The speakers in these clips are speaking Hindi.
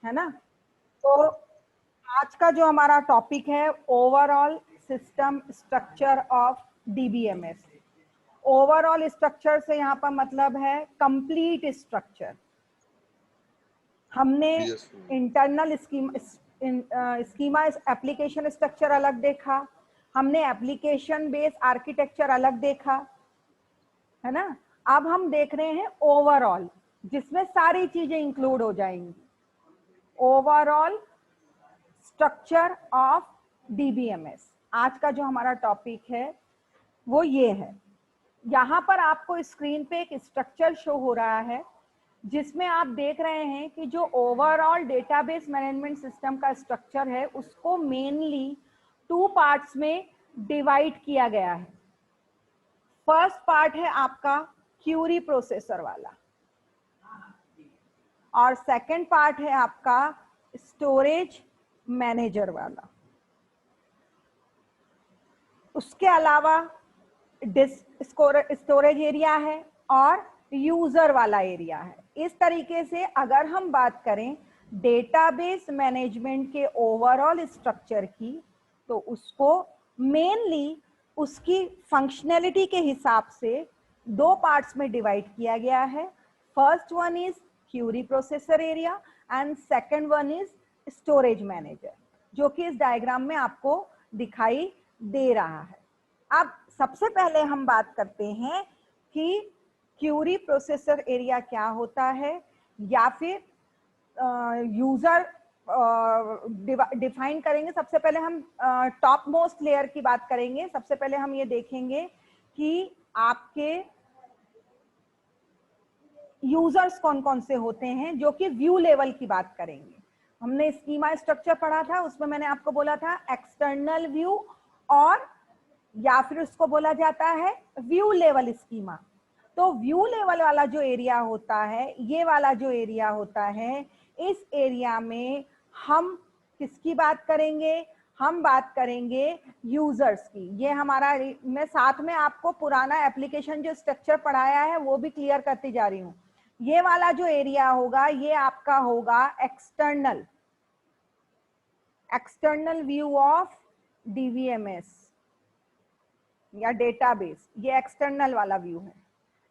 है ना। तो आज का जो हमारा टॉपिक है overall system structure of DBMS. Overall structure से यहाँ पर मतलब है कंप्लीट स्ट्रक्चर। हमने इंटरनल स्कीमा एप्लीकेशन स्ट्रक्चर अलग देखा, हमने एप्लीकेशन बेस्ड आर्किटेक्चर अलग देखा, है ना। अब हम देख रहे हैं ओवरऑल, जिसमें सारी चीजें इंक्लूड हो जाएंगी। ओवरऑल स्ट्रक्चर ऑफ डीबीएमएस आज का जो हमारा टॉपिक है वो ये है। यहाँ पर आपको स्क्रीन पे एक स्ट्रक्चर शो हो रहा है जिसमें आप देख रहे हैं कि जो ओवरऑल डेटाबेस मैनेजमेंट सिस्टम का स्ट्रक्चर है उसको मेनली 2 पार्ट्स में डिवाइड किया गया है। फर्स्ट पार्ट है आपका क्यूरी प्रोसेसर वाला और सेकंड पार्ट है आपका स्टोरेज मैनेजर वाला। उसके अलावा स्टोरेज एरिया है और यूजर वाला एरिया है। इस तरीके से अगर हम बात करें डेटाबेस मैनेजमेंट के ओवरऑल स्ट्रक्चर की, तो उसको मेनली उसकी फंक्शनैलिटी के हिसाब से 2 पार्ट्स में डिवाइड किया गया है। First one is query processor area and second one is storage manager, जो कि इस डायग्राम में आपको दिखाई दे रहा है। अब सबसे पहले हम बात करते हैं कि क्यूरी प्रोसेसर एरिया क्या होता है या फिर यूजर डिफाइन करेंगे। सबसे पहले हम टॉप मोस्ट लेयर की बात करेंगे। सबसे पहले हम ये देखेंगे कि आपके यूजर्स कौन कौन से होते हैं, जो कि व्यू लेवल की बात करेंगे। हमने स्कीमा स्ट्रक्चर पढ़ा था, उसमें मैंने आपको बोला था एक्सटर्नल व्यू और या फिर उसको बोला जाता है व्यू लेवल स्कीमा। तो व्यू लेवल वाला जो एरिया होता है, ये वाला जो एरिया होता है, इस एरिया में हम किसकी बात करेंगे? हम बात करेंगे यूजर्स की। ये हमारा, मैं साथ में आपको पुराना एप्लीकेशन जो स्ट्रक्चर पढ़ाया है वो भी क्लियर करती जा रही हूँ। ये वाला जो एरिया होगा ये आपका होगा एक्सटर्नल व्यू ऑफ डीबीएमएस या डेटाबेस। ये एक्सटर्नल वाला व्यू है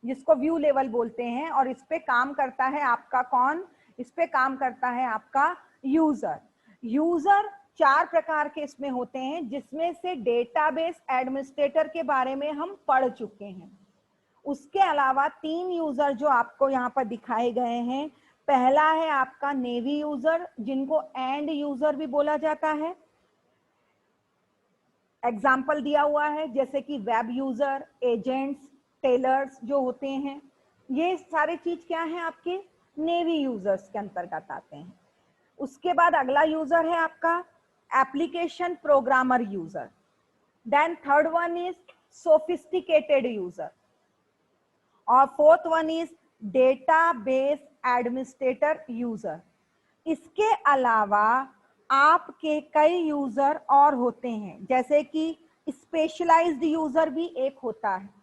जिसको व्यू लेवल बोलते हैं, और इस पे काम करता है आपका कौन? इस पे काम करता है आपका यूजर। यूजर 4 प्रकार के इसमें होते हैं, जिसमें से डेटाबेस एडमिनिस्ट्रेटर के बारे में हम पढ़ चुके हैं। उसके अलावा 3 यूजर जो आपको यहाँ पर दिखाए गए हैं। पहला है आपका नेवी यूजर, जिनको एंड यूजर भी बोला जाता है। एग्जाम्पल दिया हुआ है जैसे कि वेब यूजर, एजेंट्स, टेलर्स जो होते हैं, ये सारे चीज क्या है आपके नेवी यूजर्स के अंतर्गत आते हैं। उसके बाद अगला यूजर है आपका application programmer user. Then third one is sophisticated user और fourth one is database administrator user. इसके अलावा आपके कई यूजर और होते हैं, जैसे कि स्पेशलाइज्ड यूजर भी एक होता है।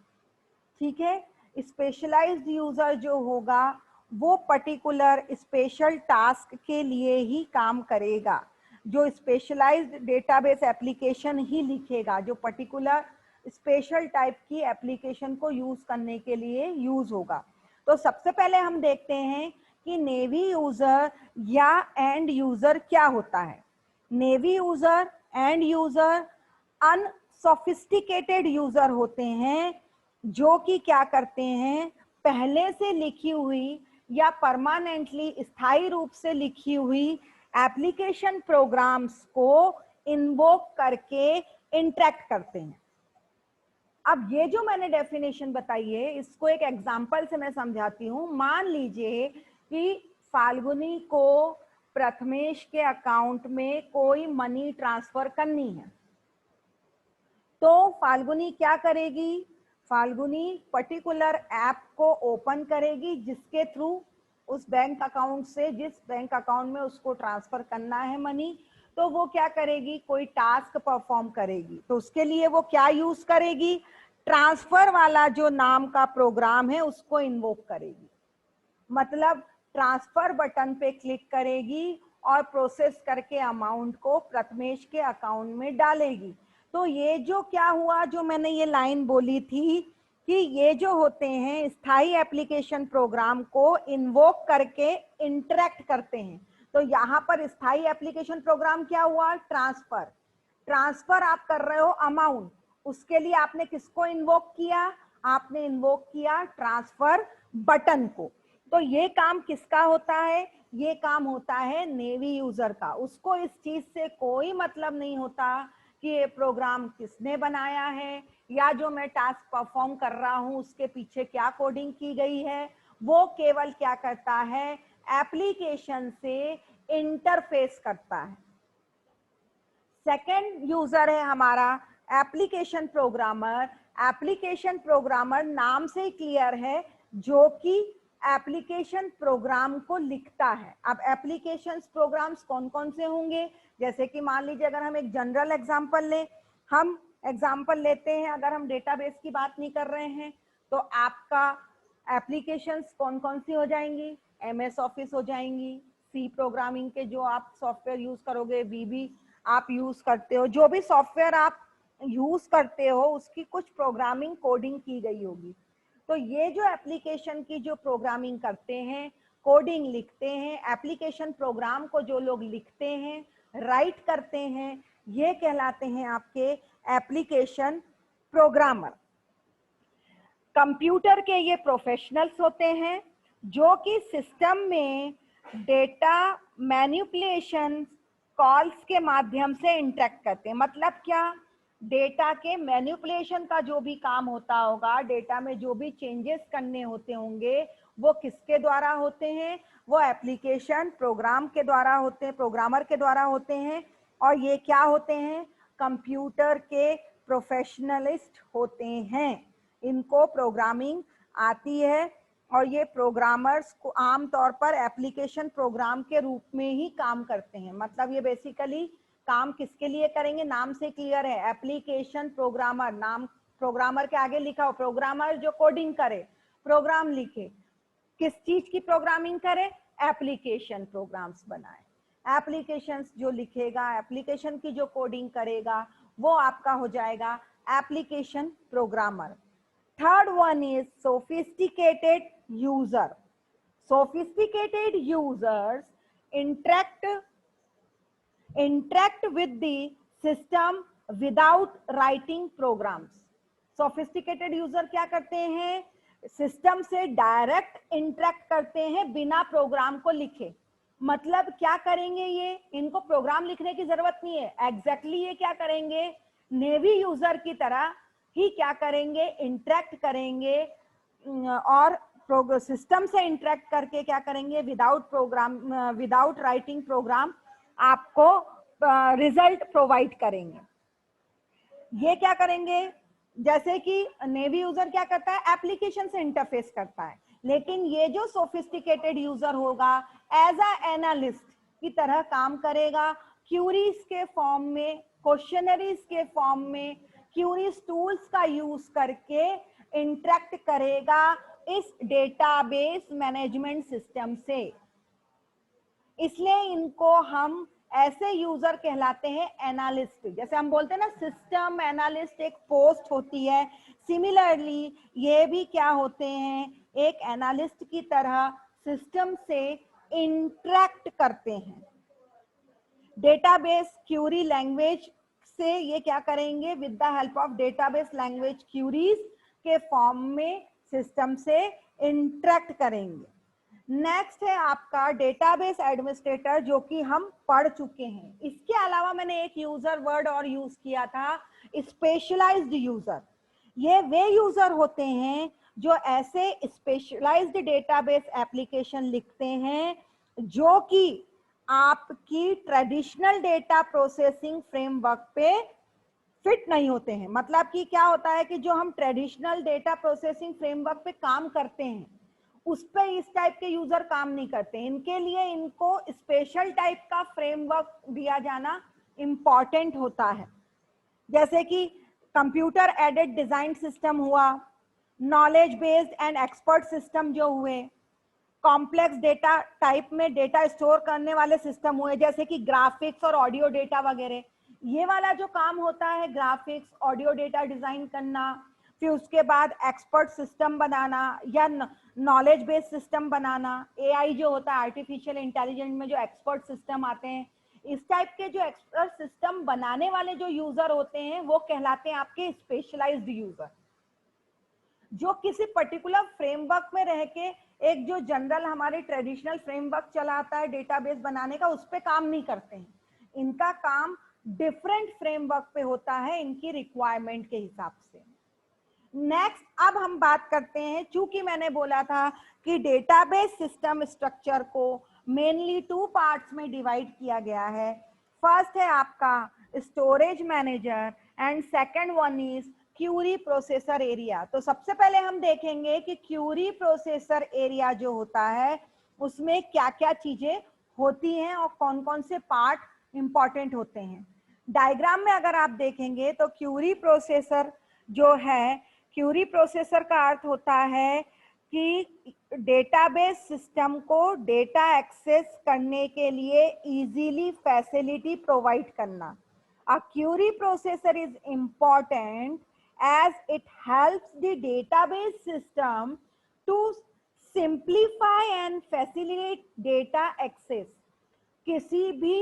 ठीक है, स्पेशलाइज्ड यूजर जो होगा वो पर्टिकुलर स्पेशल टास्क के लिए ही काम करेगा, जो स्पेशलाइज्ड डेटाबेस एप्लीकेशन ही लिखेगा, जो पर्टिकुलर स्पेशल टाइप की एप्लीकेशन को यूज करने के लिए यूज होगा। तो सबसे पहले हम देखते हैं कि नेवी यूजर या एंड यूजर क्या होता है। Navy user, and user unsophisticated user होते हैं, जो कि क्या करते हैं, पहले से लिखी हुई या परमानेंटली स्थायी रूप से लिखी हुई एप्लीकेशन प्रोग्राम्स को इन्वोक करके इंटरेक्ट करते हैं। अब ये जो मैंने डेफिनेशन बताई है, इसको एक एग्जांपल से मैं समझाती हूँ। मान लीजिए कि फाल्गुनी को प्रथमेश के अकाउंट में कोई मनी ट्रांसफर करनी है, तो फाल्गुनी क्या करेगी? फाल्गुनी पर्टिकुलर ऐप को ओपन करेगी जिसके थ्रू उस बैंक अकाउंट से, जिस बैंक अकाउंट में उसको ट्रांसफर करना है मनी, तो वो क्या करेगी? कोई टास्क परफॉर्म करेगी। तो उसके लिए वो क्या यूज करेगी? ट्रांसफर वाला जो नाम का प्रोग्राम है उसको इन्वोक करेगी। मतलब ट्रांसफर बटन पे क्लिक करेगी और प्रोसेस करके अमाउंट को प्रथमेश के अकाउंट में डालेगी। तो ये जो क्या हुआ, जो मैंने ये लाइन बोली थी कि ये जो होते हैं स्थायी एप्लीकेशन प्रोग्राम को इन्वोक करके इंटरेक्ट करते हैं। तो यहाँ पर स्थायी एप्लीकेशन प्रोग्राम क्या हुआ, ट्रांसफर। ट्रांसफर आप कर रहे हो अमाउंट, उसके लिए आपने किसको इन्वोक किया, आपने इन्वोक किया ट्रांसफर बटन को। तो ये काम किसका होता है, ये काम होता है नेवी यूजर का। उसको इस चीज से कोई मतलब नहीं होता कि ये प्रोग्राम किसने बनाया है या जो मैं टास्क परफॉर्म कर रहा हूं उसके पीछे क्या कोडिंग की गई है। वो केवल क्या करता है, एप्लीकेशन से इंटरफेस करता है। सेकेंड यूजर है हमारा एप्लीकेशन प्रोग्रामर। एप्लीकेशन प्रोग्रामर नाम से क्लियर है, जो कि एप्लीकेशन प्रोग्राम को लिखता है। अब एप्लीकेशन प्रोग्राम्स कौन कौन से होंगे, जैसे कि मान लीजिए अगर हम एक जनरल एग्जांपल लें, हम एग्जांपल लेते हैं, अगर हम डेटाबेस की बात नहीं कर रहे हैं तो आपका एप्लीकेशंस कौन कौन सी हो जाएंगी, एमएस ऑफिस हो जाएंगी, सी प्रोग्रामिंग के जो आप सॉफ्टवेयर यूज करोगे, वीबी आप यूज करते हो, जो भी सॉफ्टवेयर आप यूज करते हो उसकी कुछ प्रोग्रामिंग कोडिंग की गई होगी। तो ये जो एप्लीकेशन की जो प्रोग्रामिंग करते हैं, कोडिंग लिखते हैं, एप्लीकेशन प्रोग्राम को जो लोग लिखते हैं, राइट करते हैं, ये कहलाते हैं आपके एप्लीकेशन प्रोग्रामर। कंप्यूटर के ये प्रोफेशनल्स होते हैं जो कि सिस्टम में डेटा मैनिपुलेशन कॉल्स के माध्यम से इंटरेक्ट करते हैं। मतलब क्या, डेटा के मैनिपुलेशन का जो भी काम होता होगा, डेटा में जो भी चेंजेस करने होते होंगे, वो किसके द्वारा होते हैं, वो एप्लीकेशन प्रोग्राम के द्वारा होते हैं, प्रोग्रामर के द्वारा होते हैं। और ये क्या होते हैं, कंप्यूटर के प्रोफेशनलिस्ट होते हैं, इनको प्रोग्रामिंग आती है। और ये प्रोग्रामर्स को आमतौर पर एप्लीकेशन प्रोग्राम के रूप में ही काम करते हैं। मतलब ये बेसिकली काम किसके लिए करेंगे, नाम से क्लियर है, एप्लीकेशन प्रोग्रामर। नाम प्रोग्रामर के आगे लिखा हो, प्रोग्रामर जो कोडिंग करे, प्रोग्राम लिखे, किस चीज की प्रोग्रामिंग करे, एप्लीकेशन प्रोग्राम्स बनाए। एप्लीकेशंस जो लिखेगा, एप्लीकेशन की जो कोडिंग करेगा, वो आपका हो जाएगा application programmer. Third one is sophisticated user. Sophisticated users interact with the system without writing programs. Sophisticated user क्या करते हैं, सिस्टम से डायरेक्ट इंटरेक्ट करते हैं बिना प्रोग्राम को लिखे। मतलब क्या करेंगे, ये इनको प्रोग्राम लिखने की जरूरत नहीं है। एग्जैक्टली ये क्या करेंगे, नेवी यूजर की तरह ही क्या करेंगे, इंटरेक्ट करेंगे और सिस्टम से इंटरेक्ट करके क्या करेंगे, विदाउट राइटिंग प्रोग्राम आपको रिजल्ट प्रोवाइड करेंगे। ये क्या करेंगे, जैसे कि नेवी यूजर क्या करता है, एप्लीकेशन से इंटरफेस करता है, लेकिन ये जो सोफिस्टिकेटेड यूजर होगा एज अ एनालिस्ट की तरह काम करेगा, क्यूरीज के फॉर्म में, क्वेश्चनरीज के फॉर्म में, क्यूरीज टूल्स का यूज करके इंटरेक्ट करेगा इस डेटाबेस मैनेजमेंट सिस्टम से। इसलिए इनको हम ऐसे यूजर कहलाते हैं एनालिस्ट। जैसे हम बोलते हैं ना सिस्टम एनालिस्ट एक पोस्ट होती है, सिमिलरली ये भी क्या होते हैं, एक एनालिस्ट की तरह सिस्टम से इंटरेक्ट करते हैं। डेटाबेस क्यूरी लैंग्वेज से ये क्या करेंगे, with the help of database language queries के फॉर्म में सिस्टम से इंटरेक्ट करेंगे। नेक्स्ट है आपका डेटाबेस एडमिनिस्ट्रेटर, जो कि हम पढ़ चुके हैं। इसके अलावा मैंने एक यूजर वर्ड और यूज किया था, स्पेशलाइज्ड यूजर। ये वे यूजर होते हैं जो ऐसे स्पेशलाइज्ड डेटाबेस एप्लीकेशन लिखते हैं जो कि आपकी ट्रेडिशनल डेटा प्रोसेसिंग फ्रेमवर्क पे फिट नहीं होते हैं। मतलब कि क्या होता है कि जो हम ट्रेडिशनल डेटा प्रोसेसिंग फ्रेमवर्क पे काम करते हैं उस पे इस टाइप के यूजर काम नहीं करते। इनके लिए इनको स्पेशल टाइप का फ्रेमवर्क दिया जाना इंपॉर्टेंट होता है। जैसे कि कंप्यूटर एडेड डिजाइन सिस्टम हुआ, knowledge based and expert system जो हुए, कॉम्प्लेक्स डेटा टाइप में डेटा स्टोर करने वाले सिस्टम हुए, जैसे कि ग्राफिक्स और ऑडियो डेटा वगैरह। ये वाला जो काम होता है, ग्राफिक्स ऑडियो डेटा डिजाइन करना, फिर उसके बाद एक्सपर्ट सिस्टम बनाना या नॉलेज बेस्ड सिस्टम बनाना। एआई जो होता है, आर्टिफिशियल इंटेलिजेंस में जो एक्सपर्ट सिस्टम आते हैं, इस टाइप के जो एक्सपर्ट सिस्टम बनाने वाले जो यूजर होते हैं वो कहलाते हैं आपके स्पेशलाइज्ड यूजर, जो किसी पर्टिकुलर फ्रेमवर्क में रह के एक जो जनरल हमारे ट्रेडिशनल फ्रेमवर्क चलाता है डेटाबेस बनाने का, उस पे काम नहीं करते हैं। इनका काम डिफरेंट फ्रेमवर्क पे होता है, इनकी रिक्वायरमेंट के हिसाब से। नेक्स्ट अब हम बात करते हैं, चूंकि मैंने बोला था कि डेटाबेस सिस्टम स्ट्रक्चर को मेनली 2 पार्ट्स में डिवाइड किया गया है। फर्स्ट है आपका storage manager and second one is query processor area. तो सबसे पहले हम देखेंगे कि क्यूरी प्रोसेसर एरिया जो होता है उसमें क्या क्या चीजें होती हैं और कौन कौन से पार्ट इंपॉर्टेंट होते हैं। डायग्राम में अगर आप देखेंगे तो क्यूरी प्रोसेसर जो है, क्यूरी प्रोसेसर का अर्थ होता है कि डेटाबेस सिस्टम को डेटा एक्सेस करने के लिए इजीली फैसिलिटी प्रोवाइड करना। A query processor is important as it helps the database system to simplify and facilitate data access. किसी भी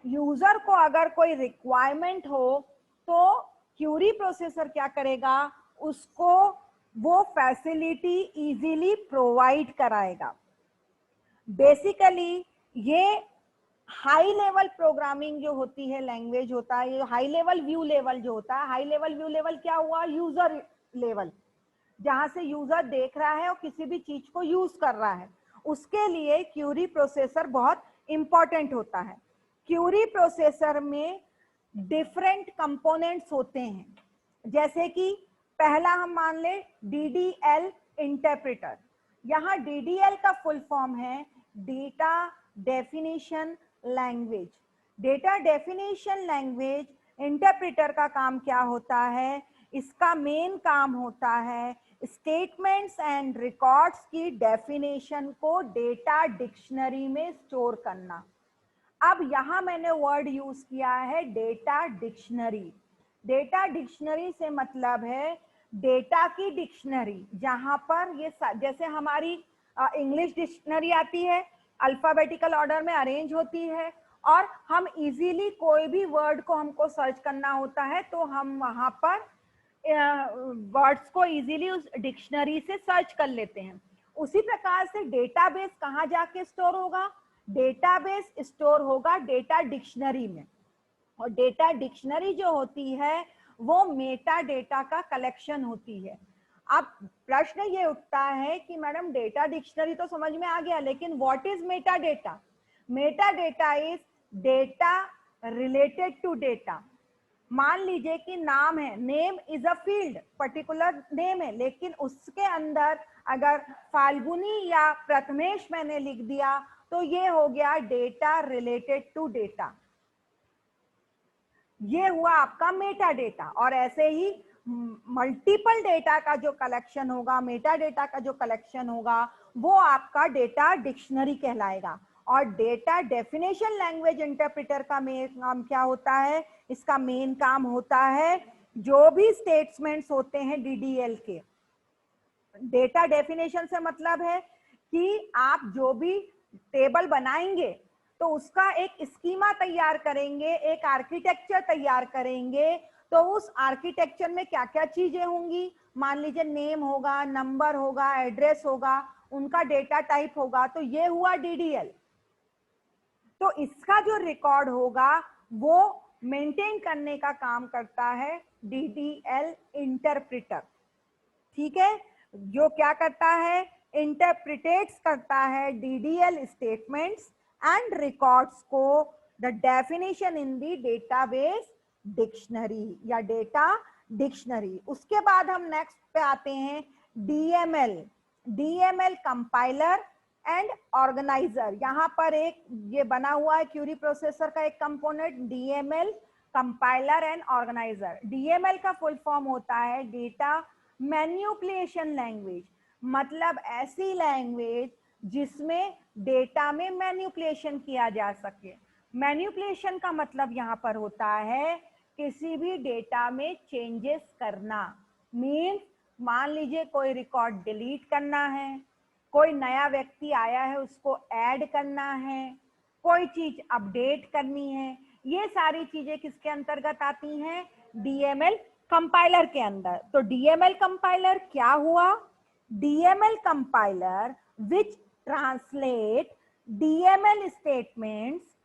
यूजर को अगर कोई रिक्वायरमेंट हो तो क्यूरी प्रोसेसर क्या करेगा, उसको वो फैसिलिटी इजीली प्रोवाइड कराएगा। बेसिकली ये हाई लेवल प्रोग्रामिंग जो होती है, लैंग्वेज होता है, ये हाई लेवल व्यू लेवल जो होता है। हाई लेवल व्यू लेवल क्या हुआ, यूजर लेवल, जहां से यूजर देख रहा है और किसी भी चीज को यूज कर रहा है, उसके लिए क्यूरी प्रोसेसर बहुत इंपॉर्टेंट होता है। क्यूरी प्रोसेसर में डिफरेंट कंपोनेंट्स होते हैं, जैसे कि पहला हम मान ले DDL इंटरप्रेटर। यहाँ DDL का फुल फॉर्म है data definition language. Data definition language interpreter का काम क्या होता है, इसका मेन काम होता है स्टेटमेंट्स एंड रिकॉर्ड्स की डेफिनेशन को डेटा डिक्शनरी में स्टोर करना। अब यहां मैंने वर्ड यूज किया है डेटा डिक्शनरी। डेटा डिक्शनरी से मतलब है डेटा की डिक्शनरी, जहां पर ये जैसे हमारी इंग्लिश डिक्शनरी आती है, अल्फाबेटिकल ऑर्डर में अरेंज होती है, और हम इजीली कोई भी वर्ड को हमको सर्च करना होता है तो हम वहां पर वर्ड्स को इजीली उस डिक्शनरी से सर्च कर लेते हैं। उसी प्रकार से डेटाबेस कहाँ जाके स्टोर होगा, डेटाबेस स्टोर होगा डेटा डिक्शनरी में। और डेटा डिक्शनरी जो होती है वो मेटा डेटा का कलेक्शन होती है। अब प्रश्न ये उठता है कि मैडम डेटा डिक्शनरी तो समझ में आ गया, लेकिन what is meta data? Meta data is data related to data. मान लीजिए कि नाम है, name is a field, particular name है, लेकिन उसके अंदर अगर फाल्गुनी या प्रथमेश मैंने लिख दिया तो ये हो गया डेटा रिलेटेड टू डेटा, ये हुआ आपका मेटा डेटा। और ऐसे ही मल्टीपल डेटा का जो कलेक्शन होगा, मेटा डेटा का जो कलेक्शन होगा, वो आपका डेटा डिक्शनरी कहलाएगा। और डेटा डेफिनेशन लैंग्वेज इंटरप्रेटर का मेन काम क्या होता है, इसका मेन काम होता है जो भी स्टेटमेंट्स होते हैं DDL के। डेटा डेफिनेशन से मतलब है कि आप जो भी टेबल बनाएंगे तो उसका एक स्कीमा तैयार करेंगे, एक आर्किटेक्चर तैयार करेंगे, तो उस आर्किटेक्चर में क्या क्या चीजें होंगी, मान लीजिए नेम होगा, नंबर होगा, एड्रेस होगा, उनका डेटा टाइप होगा, तो ये हुआ DDL। तो इसका जो रिकॉर्ड होगा वो मेंटेन करने का काम करता है DDL इंटरप्रेटर। ठीक है, जो क्या करता है, इंटरप्रिटेट्स करता है DDL स्टेटमेंट्स एंड रिकॉर्ड्स को the definition in the database dictionary या डेटा डिक्शनरी। उसके बाद हम नेक्स्ट पे आते हैं DML कंपाइलर एंड ऑर्गेनाइजर। यहाँ पर एक ये बना हुआ है क्यूरी प्रोसेसर का एक component DML compiler and organiser. DML का फुल फॉर्म होता है डेटा मैन्युपुलेशन लैंग्वेज, मतलब ऐसी लैंग्वेज जिसमें डेटा में मैनिपुलेशन किया जा सके। मैनिपुलेशन का मतलब यहाँ पर होता है किसी भी डेटा में चेंजेस करना। मीन्स मान लीजिए कोई रिकॉर्ड डिलीट करना है, कोई नया व्यक्ति आया है उसको ऐड करना है, कोई चीज अपडेट करनी है, ये सारी चीजें किसके अंतर्गत आती हैं? डीएमएल कंपाइलर के अंदर। तो डीएमएल कंपाइलर क्या हुआ? डीएमएल कंपाइलर विच ट्रांसलेट डीएमएल स्टेटमेंट्स।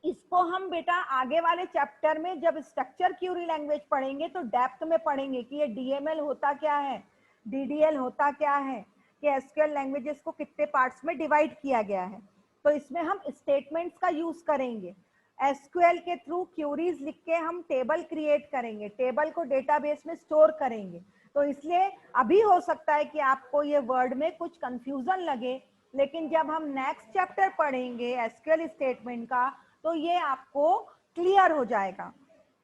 इसको हम बेटा आगे वाले चैप्टर में जब स्ट्रक्चर क्यूरी लैंग्वेज पढ़ेंगे तो डेप्थ में पढ़ेंगे कि ये डीएमएल होता क्या है, डीडीएल होता क्या है, कि एसक्यूएल लैंग्वेजेस को कितने पार्ट्स में डिवाइड किया गया है। तो इसमें हम स्टेटमेंट्स का यूज करेंगे। एसक्यूएल के थ्रू क्यूरीज लिख के हम टेबल क्रिएट करेंगे, टेबल को डेटाबेस में स्टोर करेंगे। तो इसलिए अभी हो सकता है कि आपको ये वर्ड में कुछ कंफ्यूजन लगे, लेकिन जब हम नेक्स्ट चैप्टर पढ़ेंगे एसक्यूएल स्टेटमेंट का तो ये आपको क्लियर हो जाएगा।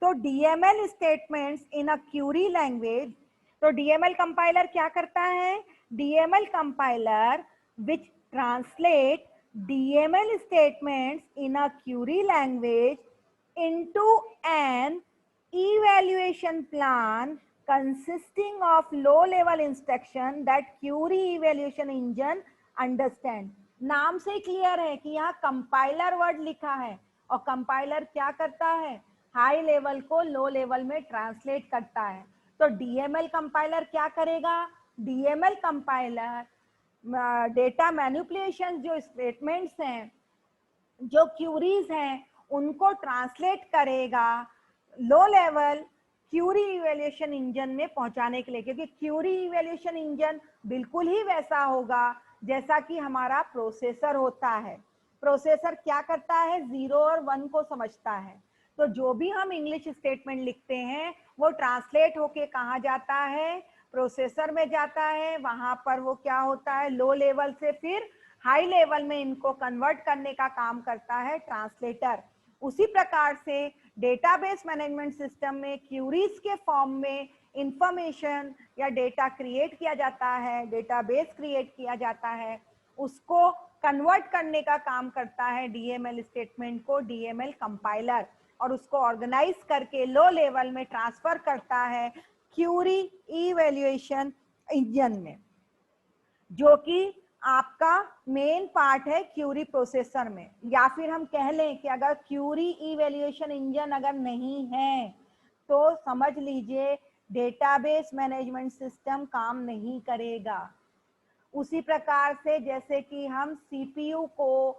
तो DML statements in a Curie language. तो डीएमएल कंपाइलर क्या करता है? DML compiler which translate DML statements in a Curie language into an evaluation plan consisting of low level instruction that query evaluation engine understand। नाम से क्लियर है कि यहाँ कंपाइलर वर्ड लिखा है और कंपाइलर क्या करता है? हाई लेवल को लो लेवल में ट्रांसलेट करता है। तो डीएमएल कंपाइलर क्या करेगा? डीएमएल कंपाइलर डेटा मैनिपुलेशन जो स्टेटमेंट्स हैं, जो क्यूरीज हैं, उनको ट्रांसलेट करेगा low level query evaluation engine में पहुंचाने के लिए। क्योंकि क्यूरी इवैल्यूएशन इंजन बिल्कुल ही वैसा होगा जैसा कि हमारा प्रोसेसर होता है। प्रोसेसर क्या करता है? 0 और 1 को समझता है। तो जो भी हम इंग्लिश स्टेटमेंट लिखते हैं वो ट्रांसलेट होके कहाँ जाता है? प्रोसेसर में जाता है। वहां पर वो क्या होता है? लो लेवल से फिर हाई लेवल में इनको कन्वर्ट करने का काम करता है ट्रांसलेटर। उसी प्रकार से डेटाबेस मैनेजमेंट सिस्टम में क्यूरीज के फॉर्म में इंफॉर्मेशन या डेटा क्रिएट किया जाता है, डेटाबेस क्रिएट किया जाता है, उसको कन्वर्ट करने का काम करता है डीएमएल स्टेटमेंट को डीएमएल कंपाइलर, और उसको ऑर्गेनाइज करके लो लेवल में ट्रांसफर करता है क्यूरी इवैल्यूएशन इंजन में, जो कि आपका मेन पार्ट है क्यूरी प्रोसेसर में। या फिर हम कह लें कि अगर क्यूरी इवैल्यूएशन इंजन अगर नहीं है तो समझ लीजिए डेटाबेस मैनेजमेंट सिस्टम काम नहीं करेगा। उसी प्रकार से जैसे कि हम सीपीयू को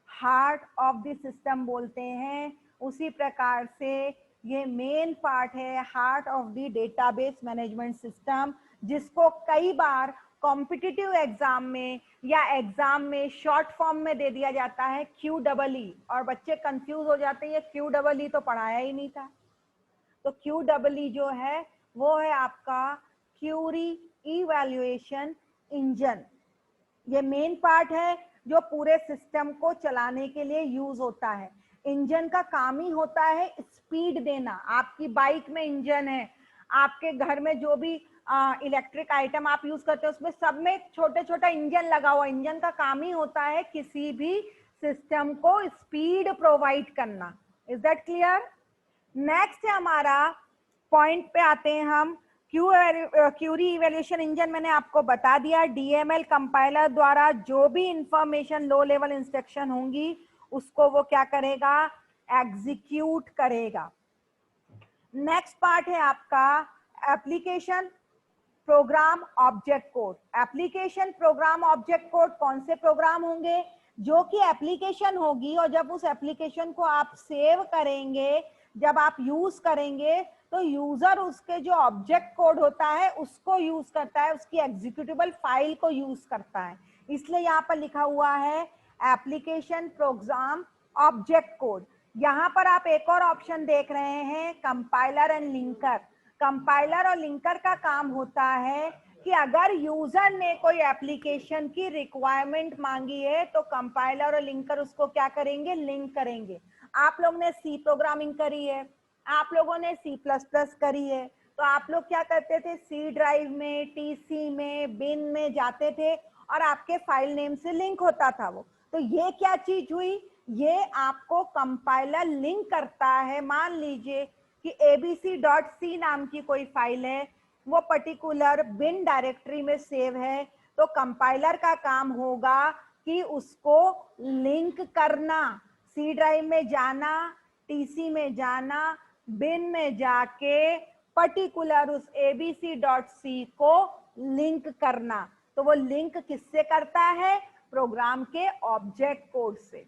हार्ट ऑफ द सिस्टम बोलते हैं, उसी प्रकार से ये मेन पार्ट है heart of the database management system, जिसको कई बार कॉम्पिटिटिव एग्जाम में या एग्जाम में शॉर्ट फॉर्म में दे दिया जाता है QEE, और बच्चे कंफ्यूज हो जाते हैं QEE तो पढ़ाया ही नहीं था। तो QEE जो है वो है आपका क्यूरी इवैल्यूएशन इंजन। ये मेन पार्ट है जो पूरे सिस्टम को चलाने के लिए यूज होता है। इंजन का काम ही होता है स्पीड देना। आपकी बाइक में इंजन है, आपके घर में जो भी इलेक्ट्रिक आइटम आप यूज करते हैं उसमें सब में छोटे छोटा इंजन लगा हुआ। इंजन का काम ही होता है किसी भी सिस्टम को स्पीड प्रोवाइड करना। Is that clear? नेक्स्ट है हमारा पॉइंट पे आते हैं हम, क्यूरी इवैल्यूएशन इंजन मैंने आपको बता दिया। डीएमएल कंपाइलर द्वारा जो भी इंफॉर्मेशन लो लेवल इंस्ट्रक्शन होंगी उसको वो क्या करेगा? एग्जीक्यूट करेगा। नेक्स्ट पार्ट है आपका application program object code. Application program object code कौन से प्रोग्राम होंगे? जो कि एप्लीकेशन होगी और जब उस एप्लीकेशन को आप सेव करेंगे, जब आप यूज करेंगे तो यूजर उसके जो ऑब्जेक्ट कोड होता है उसको यूज करता है, उसकी एग्जीक्यूटेबल फाइल को यूज करता है। इसलिए यहाँ पर लिखा हुआ है एप्लीकेशन प्रोग्राम ऑब्जेक्ट कोड। यहाँ पर आप एक और ऑप्शन देख रहे हैं कंपाइलर एंड लिंकर। कंपाइलर और लिंकर का काम होता है कि अगर यूजर ने कोई एप्लीकेशन की रिक्वायरमेंट मांगी है तो कंपाइलर और लिंकर उसको क्या करेंगे? लिंक करेंगे। आप लोग ने सी प्रोग्रामिंग करी है, आप लोगों ने C++ करी है, तो आप लोग क्या करते थे? सी ड्राइव में, टीसी में, बिन में जाते थे और आपके फाइल नेम से लिंक होता था वो। तो ये क्या चीज हुई, ये आपको कंपाइलर लिंक करता है। मान लीजिए कि abc.c नाम की कोई फाइल है, वो पर्टिकुलर बिन डायरेक्टरी में सेव है, तो कंपाइलर का काम होगा कि उसको लिंक करना, सी ड्राइव में जाना, टीसी में जाना, बिन में जाके पर्टिकुलर उस abc.c को लिंक करना। तो वो लिंक किससे करता है, प्रोग्राम के ऑब्जेक्ट कोड से।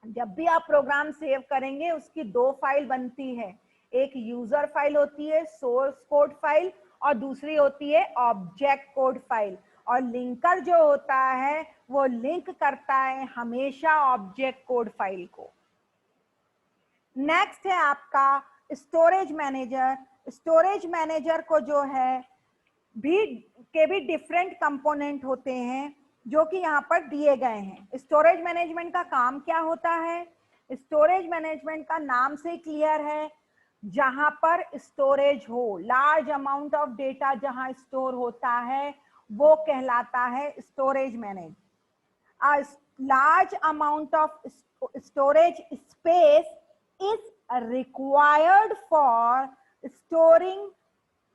जब भी आप प्रोग्राम सेव करेंगे उसकी दो फाइल बनती है, एक यूजर फाइल होती है सोर्स कोड फाइल, और दूसरी होती है ऑब्जेक्ट कोड फाइल। और लिंकर जो होता है वो लिंक करता है हमेशा ऑब्जेक्ट कोड फाइल को। नेक्स्ट है आपका स्टोरेज मैनेजर। स्टोरेज मैनेजर को जो है भी डिफरेंट कंपोनेंट होते हैं जो कि यहाँ पर दिए गए हैं। स्टोरेज मैनेजमेंट का काम क्या होता है, स्टोरेज मैनेजमेंट का नाम से क्लियर है, जहां पर स्टोरेज हो, लार्ज अमाउंट ऑफ डेटा जहां स्टोर होता है वो कहलाता है storage manage. A large amount of storage space is required for storing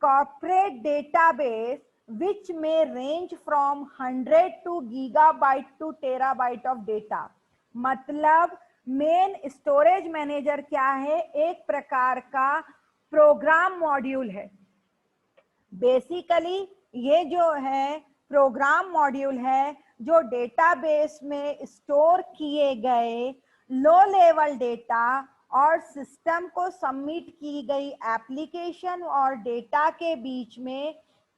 corporate database which may range from 100 to gigabyte to terabyte of data। मतलब मेन स्टोरेज मैनेजर क्या है, एक प्रकार का प्रोग्राम मॉड्यूल है। बेसिकली ये जो है प्रोग्राम मॉड्यूल है जो डेटाबेस में स्टोर किए गए लो लेवल डेटा और सिस्टम को सबमिट की गई एप्लीकेशन और डेटा के बीच में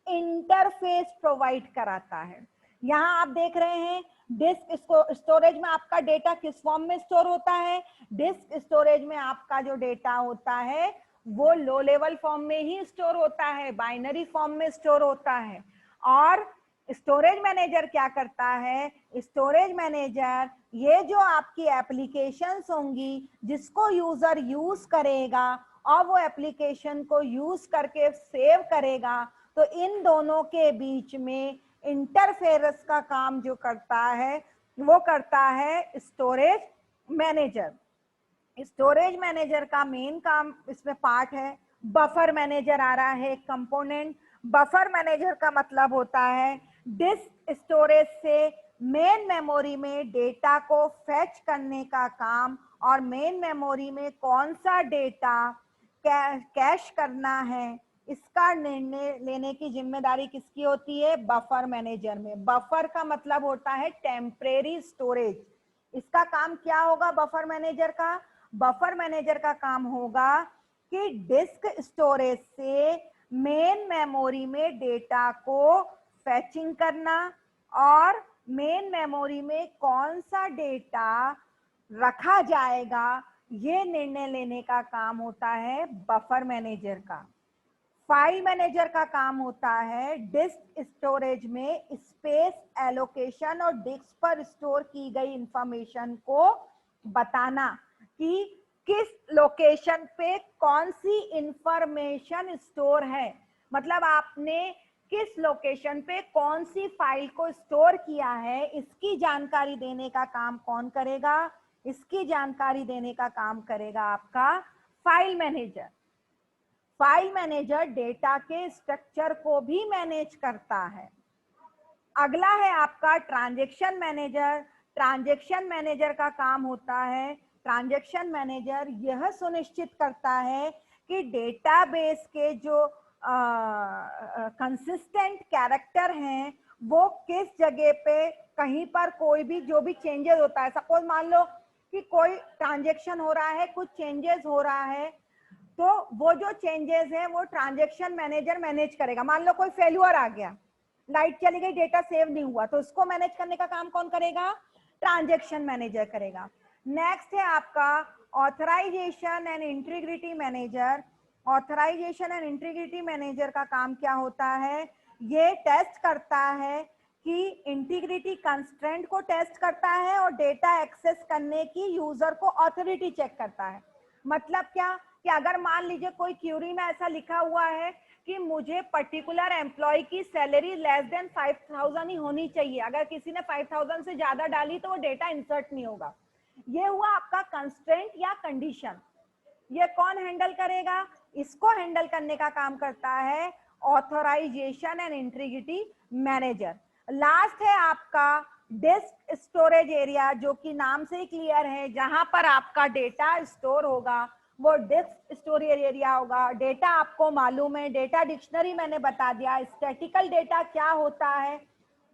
इंटरफेस प्रोवाइड कराता है। यहाँ आप देख रहे हैं डिस्क स्टोरेज में आपका डेटा किस फॉर्म में स्टोर होता है, डिस्क स्टोरेज में आपका जो डेटा होता है वो लो लेवल फॉर्म में ही स्टोर होता है, बाइनरी फॉर्म में स्टोर होता है। और स्टोरेज मैनेजर क्या करता है, स्टोरेज मैनेजर ये जो आपकी एप्लीकेशंस होंगी जिसको यूजर यूज करेगा और वो एप्लीकेशन को यूज करके सेव करेगा, तो इन दोनों के बीच में इंटरफेरेंस का काम जो करता है वो करता है स्टोरेज मैनेजर। स्टोरेज मैनेजर का मेन काम इसमें पार्ट है, बफर मैनेजर आ रहा है कंपोनेंट। बफर मैनेजर का मतलब होता है डिस्क स्टोरेज से मेन मेमोरी में डेटा को फेच करने का काम, और मेन मेमोरी में कौन सा डेटा कैश करना है इसका निर्णय लेने की जिम्मेदारी किसकी होती है, बफर मैनेजर में। बफर का मतलब होता है टेम्परेरी स्टोरेज। इसका काम क्या होगा बफर मैनेजर का, बफर मैनेजर का काम होगा कि डिस्क स्टोरेज से मेन मेमोरी में डेटा को फैचिंग करना और मेन मेमोरी में कौन सा डेटा रखा जाएगा ये निर्णय लेने का काम होता है बफर मैनेजर का। फाइल मैनेजर का काम होता है डिस्क स्टोरेज में स्पेस एलोकेशन और डिस्क पर स्टोर की गई इंफॉर्मेशन को बताना कि किस लोकेशन पे कौन सी इंफॉर्मेशन स्टोर है। मतलब आपने किस लोकेशन पे कौन सी फाइल को स्टोर किया है इसकी जानकारी देने का काम कौन करेगा, इसकी जानकारी देने का काम करेगा आपका file manager. File manager data के स्ट्रक्चर को भी मैनेज करता है। अगला है आपका ट्रांजैक्शन मैनेजर। ट्रांजैक्शन मैनेजर का काम होता है, ट्रांजैक्शन मैनेजर यह सुनिश्चित करता है कि डेटाबेस के जो कंसिस्टेंट कैरेक्टर हैं वो किस जगह पे कहीं पर कोई भी जो भी चेंजेस होता है, सपोज मान लो कि कोई ट्रांजैक्शन हो रहा है, कुछ चेंजेस हो रहा है, तो वो जो चेंजेस है वो ट्रांजैक्शन मैनेजर मैनेज करेगा। मान लो कोई फेल्यूर आ गया, लाइट चली गई, डेटा सेव नहीं हुआ, तो उसको मैनेज करने का काम कौन करेगा, ट्रांजैक्शन मैनेजर करेगा। नेक्स्ट है आपका authorisation and integrity manager. Authorisation and integrity manager का काम क्या होता है, ये टेस्ट करता है कि इंटीग्रिटी कंस्ट्रेंट को टेस्ट करता है और डेटा एक्सेस करने की यूजर को ऑथोरिटी चेक करता है। मतलब क्या कि अगर मान लीजिए कोई क्यूरी में ऐसा लिखा हुआ है कि मुझे पर्टिकुलर एम्प्लॉय की सैलरी लेस देन 5,000 ही होनी चाहिए। अगर किसी ने 5,000 से ज्यादा डाली तो वो डेटा इंसर्ट नहीं होगा। ये हुआ आपका कंस्ट्रेंट या कंडीशन। ये कौन हैंडल करेगा? इसको हैंडल करने का काम करता है authorisation and integrity manager. Last है आपका डिस्क स्टोरेज एरिया, जो कि नाम से ही क्लियर है, जहां पर आपका डेटा स्टोर होगा वो डिस्क स्टोरेज एरिया होगा। डेटा आपको मालूम है, डेटा डिक्शनरी मैंने बता दिया। स्टैटिकल डेटा क्या होता है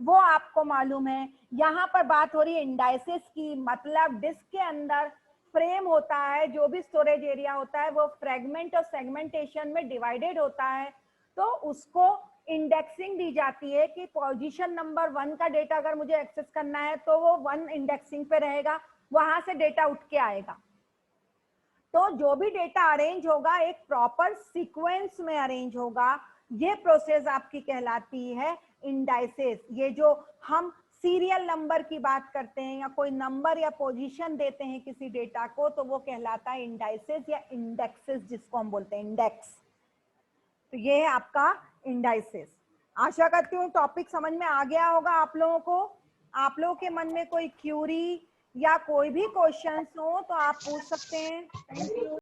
वो आपको मालूम है। यहाँ पर बात हो रही है इंडाइसेस की, मतलब डिस्क के अंदर फ्रेम होता है, जो भी स्टोरेज एरिया होता है वो फ्रेगमेंट और सेगमेंटेशन में डिवाइडेड होता है, तो उसको इंडेक्सिंग दी जाती है कि पोजीशन नंबर 1 का डेटा अगर मुझे एक्सेस करना है तो वो 1 इंडेक्सिंग पे रहेगा, वहां से डेटा उठ के आएगा। तो जो भी डेटा अरेंज होगा एक प्रॉपर सीक्वेंस में अरेंज होगा। ये प्रोसेस आपकी कहलाती है इंडाइसेस। ये जो हम सीरियल नंबर की बात करते हैं या कोई नंबर या पोजीशन देते हैं किसी डेटा को, तो वो कहलाता है इंडाइसेस या इंडेक्सेस, जिसको हम बोलते हैं इंडेक्स। तो ये है आपका इंडाइसेस। आशा करती हूँ टॉपिक समझ में आ गया होगा आप लोगों को। आप लोगों के मन में कोई क्यूरी या कोई भी क्वेश्चंस हो तो आप पूछ सकते हैं। Thank you.